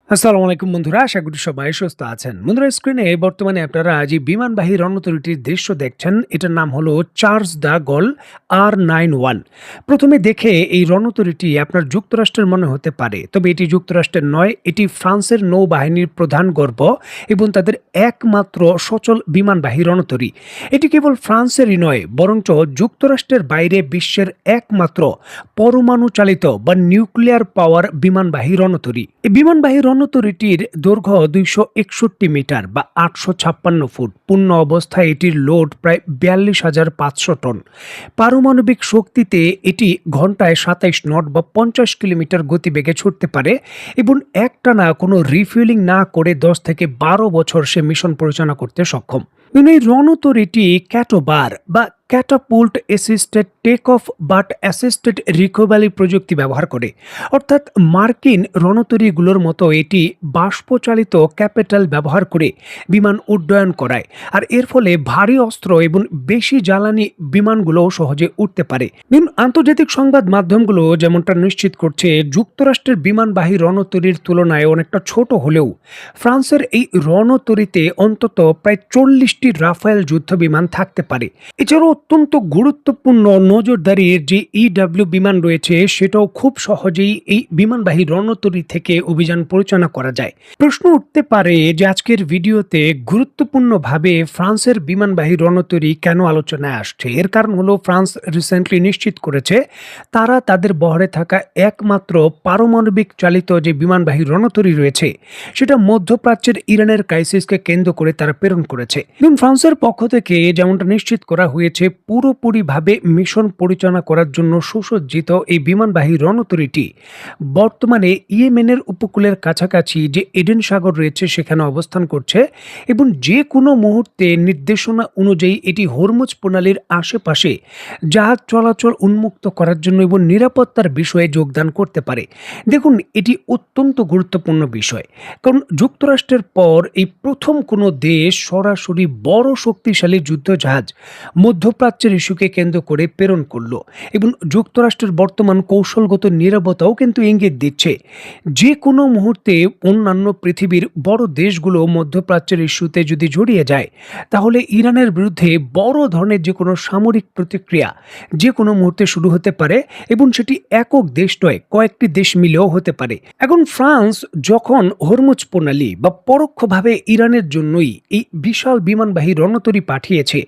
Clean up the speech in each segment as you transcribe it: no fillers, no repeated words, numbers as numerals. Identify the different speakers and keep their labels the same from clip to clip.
Speaker 1: আসসালামু আলাইকুম বন্ধুরা, আশা করি সবাই সুস্থ আছেন। বন্ধুরা, স্ক্রিনে বর্তমানে আপনারা যে বিমানবাহী রণতরীটির দৃশ্য দেখছেন, এটার নাম হলো চার্লস দ্য গল R91। প্রথমে দেখে এই রণতরীটি আপনার যুক্তরাষ্ট্রের মনে হতে পারে, তবে এটি যুক্তরাষ্ট্রের নয়, এটি ফ্রান্সের নৌবাহিনীর প্রধান গর্ব এবং তাদের একমাত্র সচল বিমানবাহী রণতরী। এটি কেবল ফ্রান্সেরই নয়, বরঞ্চ যুক্তরাষ্ট্রের বাইরে বিশ্বের একমাত্র পরমাণু চালিত বা নিউক্লিয়ার পাওয়ার বিমানবাহী রণতরী। এই বিমানবাহী রণতরীটির দৈর্ঘ্য 261 মিটার বা 856 ফুট। পূর্ণ অবস্থায় এটির লোড প্রায় 42,500 টন। পারমাণবিক শক্তিতে এটি ঘন্টায় 27 নট বা 50 কিলোমিটার গতিবেগে ছুটতে পারে এবং একটানা কোনো রিফুয়েলিং না করে 10 থেকে 12 বছর সে মিশন পরিচালনা করতে সক্ষম। এই রণতরীটি ক্যাটোবার বা catapult assisted take off but assisted recovery প্রযুক্তি ব্যবহার করে, অর্থাৎ মার্কিন রণতরীগুলোর মতো এটি বাষ্পচালিত ক্যাপিটাল ব্যবহার করে বিমান উড্ডয়ন করায়। আর এর ফলে ভারী অস্ত্র এবং বেশি জ্বালানি বিমানগুলোও সহজে উঠতে পারে। আন্তর্জাতিক সংবাদ মাধ্যমগুলো যেমনটা নিশ্চিত করছে, যুক্তরাষ্ট্রের বিমানবাহী রণতরীর তুলনায় অনেকটা ছোট হলেও ফ্রান্সের এই রণতরীতে অন্তত প্রায় 40টি রাফায়েল যুদ্ধ বিমান থাকতে পারে। এছাড়াও অত্যন্ত গুরুত্বপূর্ণ নজরদারির যে ইডব্লিউ বিমান রয়েছে, সেটাও খুব সহজেই এই বিমানবাহী রণতরী থেকে অভিযান পরিচালনা করা যায়। প্রশ্ন উঠতে পারে যে আজকের ভিডিওতে গুরুত্বপূর্ণভাবে ফ্রান্সের বিমানবাহী রণতরী কেন আলোচনায় আসছে। এর কারণ হলো, ফ্রান্স রিসেন্টলি নিশ্চিত করেছে তারা তাদের বহরে থাকা একমাত্র পারমাণবিক চালিত যে বিমানবাহী রণতরী রয়েছে, সেটা মধ্যপ্রাচ্যের ইরানের ক্রাইসিসকে কেন্দ্র করে তারা প্রেরণ করেছে। ফ্রান্সের পক্ষ থেকে যেমনটা নিশ্চিত করা হয়েছে, পুরোপুরিভাবে মিশন পরিচালনা করার জন্য সুসজ্জিত এই বিমানবাহী রণতরীটি বর্তমানে ইয়েমেনের উপকূলের কাছাকাছি যে এডেন সাগর রয়েছে সেখানে অবস্থান করছে এবং যে কোনো মুহূর্তে নির্দেশনা অনুযায়ী এটি হরমুজ প্রণালীর আশেপাশে জাহাজ চলাচল উন্মুক্ত করার জন্য এবং নিরাপত্তার বিষয়ে যোগদান করতে পারে। দেখুন, এটি অত্যন্ত গুরুত্বপূর্ণ বিষয়, কারণ যুক্তরাষ্ট্রের পর এই প্রথম কোনো দেশ সরাসরি বড় শক্তিশালী যুদ্ধ জাহাজ মধ্যপ্রাচ্যের ইস্যুকে কেন্দ্র করে প্রেরণ করলো এবং যুক্তরাষ্ট্রের বর্তমান কৌশলগত নীরবতাও কিন্তু ইঙ্গিত দিচ্ছে যে কোনো মুহূর্তে অন্যান্য পৃথিবীর বড় দেশগুলো মধ্যপ্রাচ্যের ইস্যুতে যদি জড়িয়ে যায়, তাহলে ইরানের বিরুদ্ধে বড় ধরনের যে কোনো সামরিক প্রতিক্রিয়া যে কোনো মুহূর্তে শুরু হতে পারে এবং সেটি একক দেশ নয়, কয়েকটি দেশ মিলেও হতে পারে। এখন ফ্রান্স যখন হরমুজ প্রণালী বা পরোক্ষভাবে ইরানের জন্যই এই বিশাল বিমানবাহী রণতরী পাঠিয়েছে,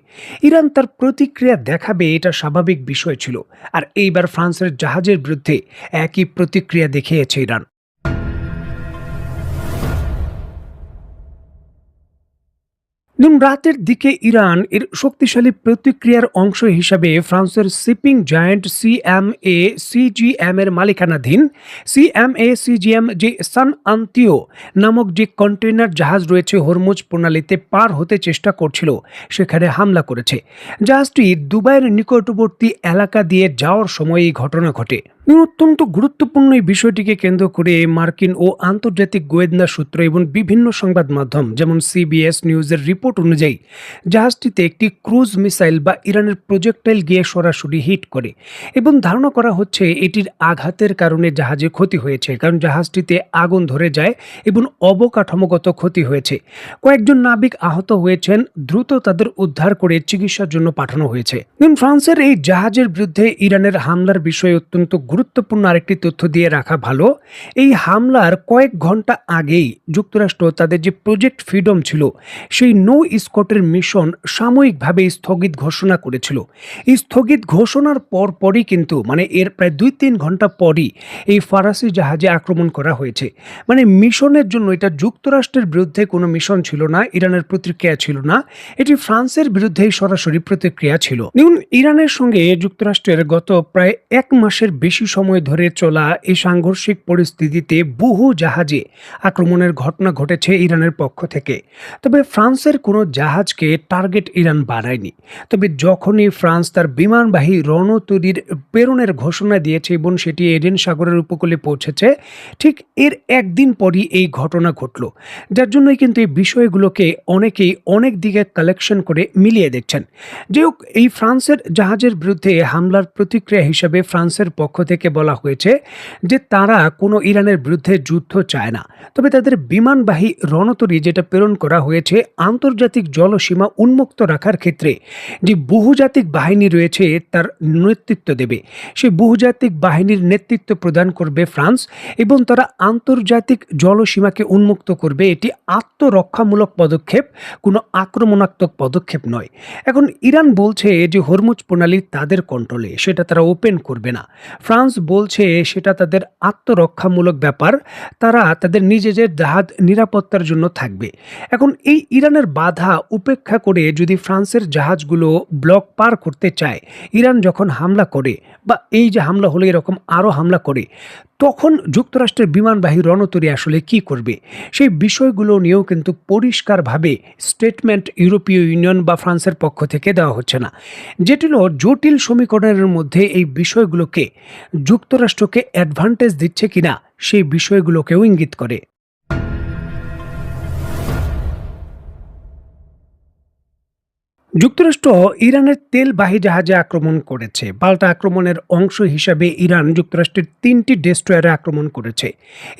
Speaker 1: ইরান তার প্রতিক্রিয়া দেখাবে, এটা স্বাভাবিক বিষয় ছিল। আর এইবার ফ্রান্সের জাহাজের বিরুদ্ধে একই প্রতিক্রিয়া দেখিয়েছে ইরান। রাতের দিকে ইরান এর শক্তিশালী প্রতিক্রিয়ার অংশ হিসাবে ফ্রান্সের শিপিং জায়ান্ট সিজিএম এর মালিকানাধীন সিজিএম যে সান আন্তিও নামক যে কন্টেইনার জাহাজ রয়েছে হরমুজ প্রণালীতে পার হতে চেষ্টা করছিল, সেখানে হামলা করেছে। জাহাজটি দুবাইয়ের নিকটবর্তী এলাকা দিয়ে যাওয়ার সময় এই ঘটনা ঘটে। অত্যন্ত গুরুত্বপূর্ণ এই বিষয়টিকে কেন্দ্র করে মার্কিন ও আন্তর্জাতিক গোয়েন্দা সূত্র এবং বিভিন্ন সংবাদ মাধ্যম যেমন সিবিএস নিউজের রিপোর্ট অনুযায়ী, জাহাজটিতে একটি ক্রুজ মিসাইল বা ইরানের প্রজেক্টাইল গিয়ে সরাসরি হিট করে এবং ধারণা করা হচ্ছে এটির আঘাতের কারণে জাহাজে ক্ষতি হয়েছে, কারণ জাহাজটিতে আগুন ধরে যায় এবং অবকাঠামোগত ক্ষতি হয়েছে। কয়েকজন নাবিক আহত হয়েছেন, দ্রুত তাদের উদ্ধার করে চিকিৎসার জন্য পাঠানো হয়েছে। ফ্রান্সের এই জাহাজের বিরুদ্ধে ইরানের হামলার বিষয়ে অত্যন্ত গুরুত্বপূর্ণ আরেকটি তথ্য দিয়ে রাখা ভালো। এই হামলার কয়েক ঘন্টা আগেই যুক্তরাষ্ট্র তাদের যে প্রজেক্ট ফ্রিডম ছিল, সেই নৌ স্কটের মিশন সাময়িকভাবে স্থগিত ঘোষণা করেছিল। এই স্থগিত ঘোষণার পরই কিন্তু এর প্রায় 2-3 ঘন্টা পরই এই ফরাসি জাহাজে আক্রমণ করা হয়েছে। মিশনের জন্য এটা যুক্তরাষ্ট্রের বিরুদ্ধে কোনো মিশন ছিল না, ইরানের প্রতিক্রিয়া ছিল না, এটি ফ্রান্সের বিরুদ্ধেই সরাসরি প্রতিক্রিয়া ছিল। ইরানের সঙ্গে যুক্তরাষ্ট্রের গত প্রায় 1 মাসের বেশি সময় ধরে চলা এই সাংঘর্ষিক পরিস্থিতিতে বহু জাহাজে আক্রমণের ঘটনা ঘটেছে ইরানের পক্ষ থেকে। তবে ফ্রান্সের কোনো জাহাজকে টার্গেট ইরান বাড়ায়নি। তবে যখনই ফ্রান্স তার বিমানবাহী রণতরীর প্রেরণের ঘোষণা দিয়েছে এবং সেটি এডেন সাগরের উপকূলে পৌঁছেছে, ঠিক এর একদিন পরই এই ঘটনা ঘটল। যার জন্যই কিন্তু এই বিষয়গুলোকে অনেকেই অনেক দিকে কালেকশন করে মিলিয়ে দেখছেন। যাই হোক, এই ফ্রান্সের জাহাজের বিরুদ্ধে হামলার প্রতিক্রিয়া হিসেবে ফ্রান্সের পক্ষ থেকে বলা হয়েছে যে তারা কোনো ইরানের বিরুদ্ধে যুদ্ধ চায় না, তবে তাদের বিমানবাহী রণতরী যেটা প্রেরণ করা হয়েছে আন্তর্জাতিক জলসীমা উন্মুক্ত রাখার ক্ষেত্রে যে বহুজাতিক বাহিনী রয়েছে তার নেতৃত্ব দেবে। সেই বহুজাতিক বাহিনীর নেতৃত্ব প্রদান করবে ফ্রান্স এবং তারা আন্তর্জাতিক জলসীমাকে উন্মুক্ত করবে। এটি আত্মরক্ষামূলক পদক্ষেপ, কোনো আক্রমণাত্মক পদক্ষেপ নয়। এখন ইরান বলছে যে হরমুজ প্রণালী তাদের কন্ট্রোলে, সেটা তারা ওপেন করবে না। ফ্রান্স বলছে সেটা তাদের আত্মরক্ষামূলক ব্যাপার, তারা তাদের নিজেদের জাহাজ নিরাপত্তার জন্য থাকবে। এখন এই ইরানের বাধা উপেক্ষা করে যদি ফ্রান্সের জাহাজগুলো ব্লক পার করতে চায়, ইরান যখন হামলা করে বা এই যে হামলা হলে এরকম আরও হামলা করে, তখন যুক্তরাষ্ট্রের বিমানবাহী রণতরী আসলে কি করবে, সেই বিষয়গুলো নিয়েও কিন্তু পরিষ্কারভাবে স্টেটমেন্ট ইউরোপীয় ইউনিয়ন বা ফ্রান্সের পক্ষ থেকে দেওয়া হচ্ছে না। যেটি হলো জটিল সমীকরণের মধ্যে এই বিষয়গুলোকে যুক্তরাষ্ট্রকে অ্যাডভান্টেজ দিচ্ছে কিনা সেই বিষয়গুলোকেও ইঙ্গিত করে। যুক্তরাষ্ট্র ইরানের তেলবাহী জাহাজে আক্রমণ করেছে। পাল্টা আক্রমণের অংশ হিসাবে ইরান যুক্তরাষ্ট্রের 3টি ডেস্ট্রয়ারে আক্রমণ করেছে।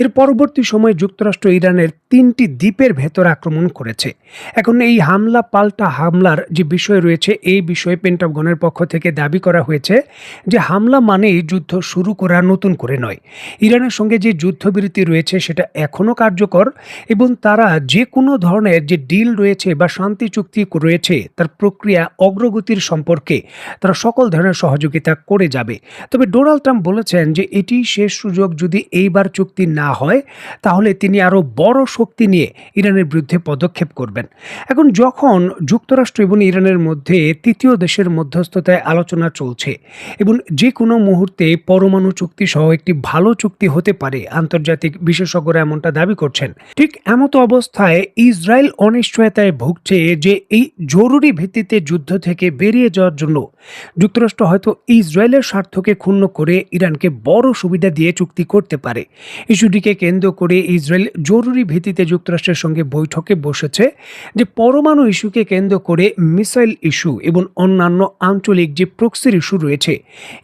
Speaker 1: এর পরবর্তী সময়ে যুক্তরাষ্ট্র ইরানের 3টি দ্বীপের ভেতর আক্রমণ করেছে। এখন এই হামলা পাল্টা হামলার যে বিষয় রয়েছে, এই বিষয়ে পেন্টাগনের পক্ষ থেকে দাবি করা হয়েছে যে হামলা মানেই যুদ্ধ শুরু করা নতুন করে নয়। ইরানের সঙ্গে যে যুদ্ধবিরতি রয়েছে সেটা এখনও কার্যকর এবং তারা যে কোনো ধরনের যে ডিল রয়েছে বা শান্তি চুক্তি রয়েছে তার প্রক্রিয়া অগ্রগতির সম্পর্কে তারা সকল ধরনের সহযোগিতা করে যাবে। তবে ডোনাল্ড ট্রাম্প বলেছেন যে এটি শেষ সুযোগ, যদি এইবার চুক্তি না হয় তাহলে তিনি আরও বড় শক্তি নিয়ে ইরানের বিরুদ্ধে পদক্ষেপ করবেন। এখন যখন যুক্তরাষ্ট্র এবং ইরানের মধ্যে তৃতীয় দেশের মধ্যস্থতায় আলোচনা চলছে এবং যে কোনো মুহূর্তে পরমাণু চুক্তি সহ একটি ভালো চুক্তি হতে পারে, আন্তর্জাতিক বিশেষজ্ঞরা এমনটা দাবি করছেন, ঠিক এমতো অবস্থায় ইসরায়েল অনিশ্চয়তায় ভুগছে যে এই জরুরি ভিত্তিতে যুদ্ধ থেকে বেরিয়ে যাওয়ার জন্য যুক্তরাষ্ট্র হয়তো ইসরায়েলের স্বার্থকে ক্ষুণ্ণ করে ইরানকে বড় সুবিধা দিয়ে চুক্তি করতে পারে। ইস্যুটিকে কেন্দ্র করে ইসরায়েল জরুরি ভিত্তিতে যুক্তরাষ্ট্রের সঙ্গে বৈঠকে বসেছে যে পরমাণু ইস্যুকে কেন্দ্র করে মিসাইল ইস্যু এবং অন্যান্য আঞ্চলিক যে প্রক্সির ইস্যু রয়েছে,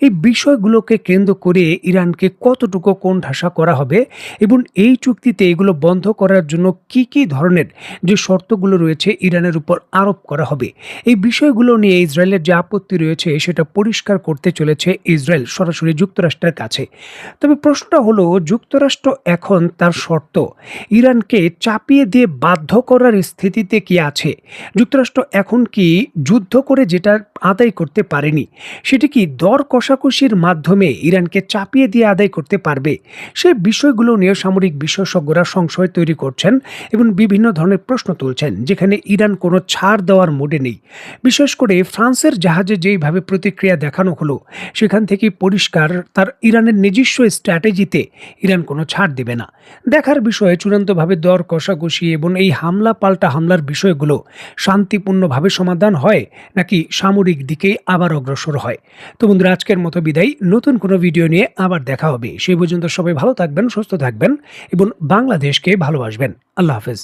Speaker 1: এই বিষয়গুলোকে কেন্দ্র করে ইরানকে কতটুকু কোণঠাসা করা হবে এবং এই চুক্তিতে এগুলো বন্ধ করার জন্য কি কি ধরনের যে শর্তগুলো রয়েছে ইরানের উপর আরোপ করা হবে, এই বিষয়গুলো নিয়ে ইসরায়েলের যে আপত্তি রয়েছে সেটা পরিষ্কার করতে চলেছে ইসরায়েল সরাসরি যুক্তরাষ্ট্রের কাছে। তবে প্রশ্নটা হলো, যুক্তরাষ্ট্র এখন তার শর্ত ইরানকে চাপিয়ে দিয়ে বাধ্য করার স্থিতিতে কি আছে? যুক্তরাষ্ট্র এখন কি যুদ্ধ করে যেটা আদায় করতে পারেনি সেটি কি দর কষাকষির মাধ্যমে ইরানকে চাপিয়ে দিয়ে আদায় করতে পারবে? সেই বিষয়গুলো নিয়ে সামরিক বিশেষজ্ঞরা সংশয় তৈরি করছেন এবং বিভিন্ন ধরনের প্রশ্ন তুলছেন, যেখানে ইরান কোনো ছাড় দেওয়ার মোডে নেই। বিশেষ করে ফ্রান্সের জাহাজে যেইভাবে প্রতিক্রিয়া দেখানো হলো সেখান থেকে পরিষ্কার তার ইরানের নিজস্ব স্ট্র্যাটেজিতে ইরান কোনো ছাড় দেবে না। দেখার বিষয়ে চূড়ান্তভাবে দর কষাকষি এবং এই হামলা পাল্টা হামলার বিষয়গুলো শান্তিপূর্ণভাবে সমাধান হয় নাকি সামরিক দিকেই আবার অগ্রসর হয়। তো বন্ধুরা, আজকের মতো বিদায়। নতুন কোনো ভিডিও নিয়ে আবার দেখা হবে। সেই পর্যন্ত সবাই ভালো থাকবেন, সুস্থ থাকবেন এবং বাংলাদেশকে ভালোবাসবেন। আল্লাহ হাফেজ।